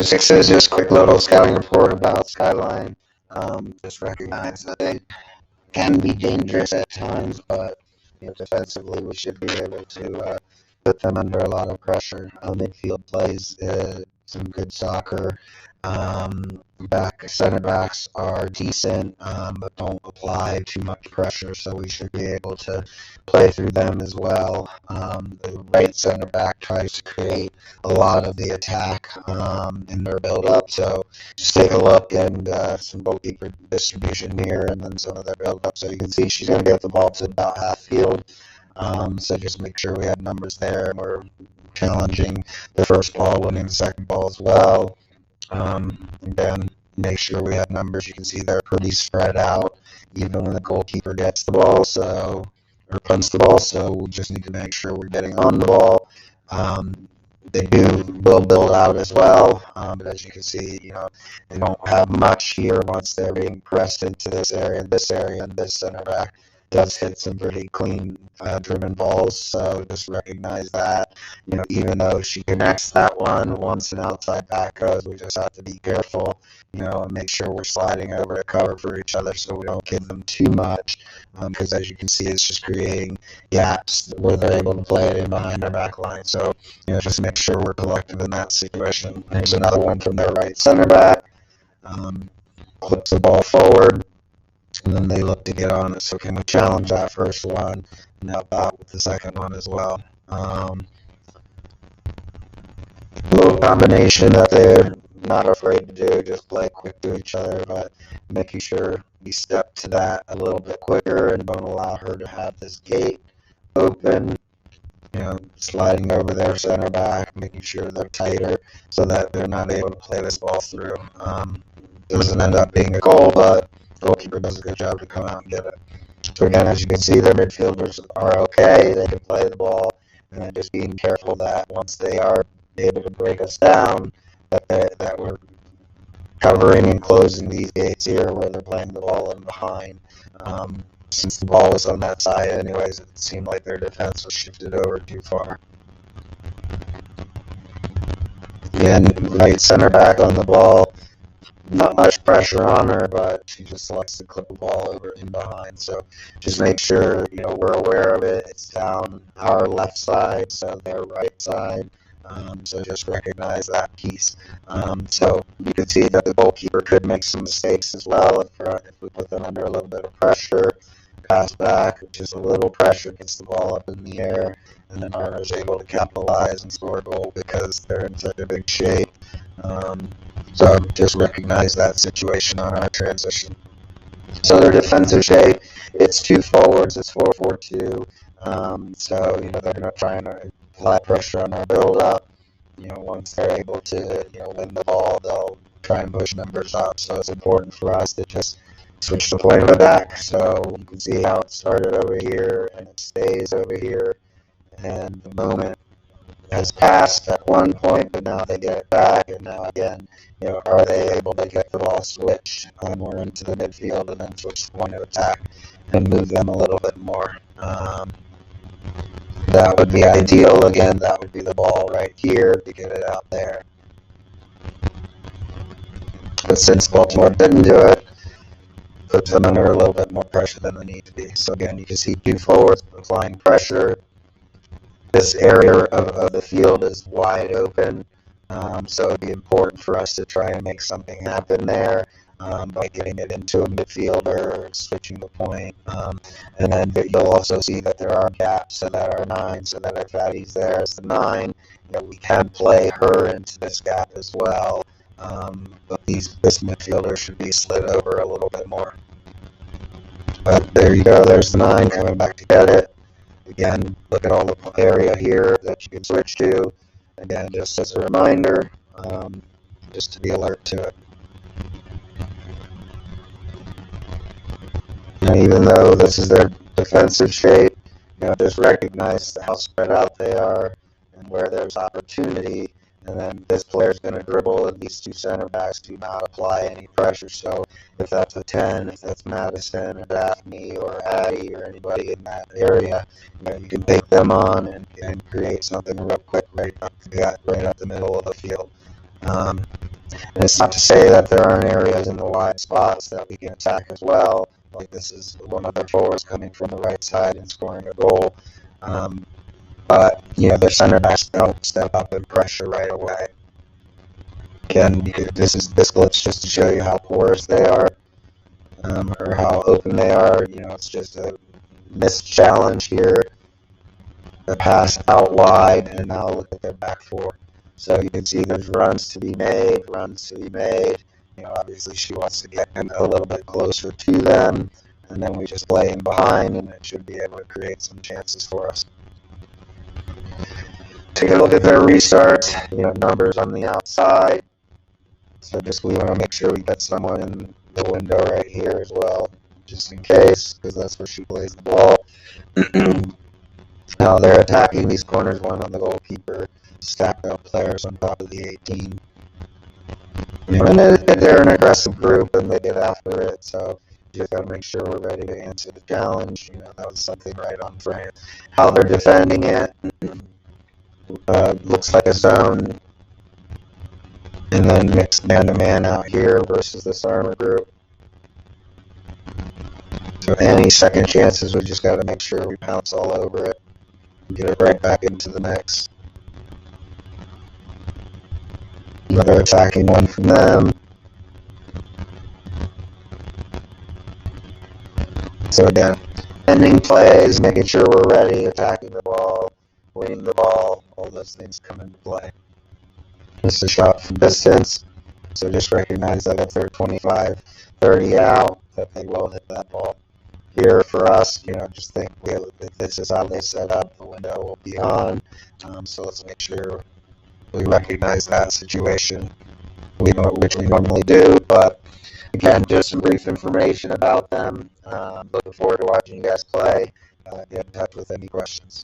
Six is just a quick little scouting report about Skyline. Just recognize that they can be dangerous at times, but defensively we should be able to put them under a lot of pressure. Midfield plays some good soccer. Center backs are decent, but don't apply too much pressure, so we should be able to play through them as well. The right center back tries to create a lot of the attack in their build-up, so just take a look and some goalkeeper distribution here, and then some of their build-up. So you can see she's going to get the ball to about half field. So just make sure we have numbers there. We're challenging the first ball, winning the second ball as well. Again, make sure we have numbers. You can see they're pretty spread out, even when the goalkeeper gets the ball, or punts the ball. So we just need to make sure we're getting on the ball. They will build out as well, but as you can see, they don't have much here once they're being pressed into this area, and this center back does hit some pretty clean driven balls, so just recognize that. Even though she connects that one, once an outside back goes, we just have to be careful, and make sure we're sliding over to cover for each other so we don't give them too much, because as you can see, it's just creating gaps where they're able to play it in behind our back line. So, just make sure we're collective in that situation. There's another one from their right center back. Clips the ball forward, and then they look to get on it. So can we challenge that first one and help out with the second one as well? A little combination that they're not afraid to do, just play quick to each other, but making sure we step to that a little bit quicker and don't allow her to have this gate open. Sliding over their center back, making sure they're tighter so that they're not able to play this ball through. It doesn't end up being a goal, but the goalkeeper does a good job to come out and get it. So again, as you can see, their midfielders are okay. They can play the ball, and then just being careful that once they are able to break us down, that we're covering and closing these gates here where they're playing the ball in behind. Since the ball was on that side anyways, it seemed like their defense was shifted over too far. Again, right center back on the ball. Not much pressure on her, but she just likes to clip the ball over in behind. So just make sure we're aware of it. It's down our left side, so their right side. So just recognize that piece. So you can see that the goalkeeper could make some mistakes as well if we put them under a little bit of pressure. Pass back, just a little pressure, gets the ball up in the air, and then Arna is able to capitalize and score a goal because they're in such a big shape. So just recognize that situation on our transition. So their defensive shape, it's two forwards, it's 4-4-2. So they're going to try and apply pressure on our build-up. Once they're able to win the ball, they'll try and push numbers up. So it's important for us to just switch the point of attack. So you can see how it started over here and it stays over here, and the moment has passed at one point, but now they get it back, and now again, are they able to get the ball switched more into the midfield and then switch the point of attack and move them a little bit more? That would be ideal. Again, that would be the ball right here to get it out there. But since Baltimore didn't do it, puts them under a little bit more pressure than they need to be. So again, you can see two forwards applying pressure. This area of the field is wide open, so it'd be important for us to try and make something happen there by getting it into a midfielder, switching the point. And then you'll also see that there are gaps so that our 9, so that if Addie's there as the 9, we can play her into this gap as well. But this midfielder should be slid over a little bit more. But there you go, there's the 9 coming back to get it. Again, look at all the area here that you can switch to. Again, just as a reminder, just to be alert to it. And even though this is their defensive shape, just recognize how spread out they are and where there's opportunity. And then this player is going to dribble, and these two center backs do not apply any pressure. So if that's a 10, if that's Madison or Daphne or Addie or anybody in that area, you can take them on and create something real quick right up the middle of the field. Um, and it's not to say that there aren't areas in the wide spots that we can attack as well. Like this is one of their forwards coming from the right side and scoring a goal. But their center backs don't step up and pressure right away. Again, this clip's just to show you how porous they are, or how open they are. It's just a missed challenge here. The pass out wide, and now look at their back four. So you can see there's runs to be made. Obviously she wants to get in a little bit closer to them, and then we just play in behind, and it should be able to create some chances for us. Take a look at their restarts. Numbers on the outside. So we want to make sure we get someone in the window right here as well, just in case, because that's where she plays the ball. Now they're attacking these corners, one on the goalkeeper, stacked up players on top of the 18. And they're an aggressive group, and they get after it, so you just got to make sure we're ready to answer the challenge. That was something right on frame. How they're defending it looks like a zone, and then mixed man-to-man out here versus this armor group. So any second chances, we just got to make sure we pounce all over it and get it right back into the mix. Another attacking one from them. So again, ending plays, making sure we're ready, attacking the ball, winning the ball, all those things come into play. This is a shot from distance, so just recognize that if they're 25, 30 out, that they will hit that ball. Here for us, just think if this is how they set up, the window will be on. So let's make sure we recognize that situation, which we normally do. But again, just some brief information about them. Looking forward to watching you guys play. Get in touch with any questions.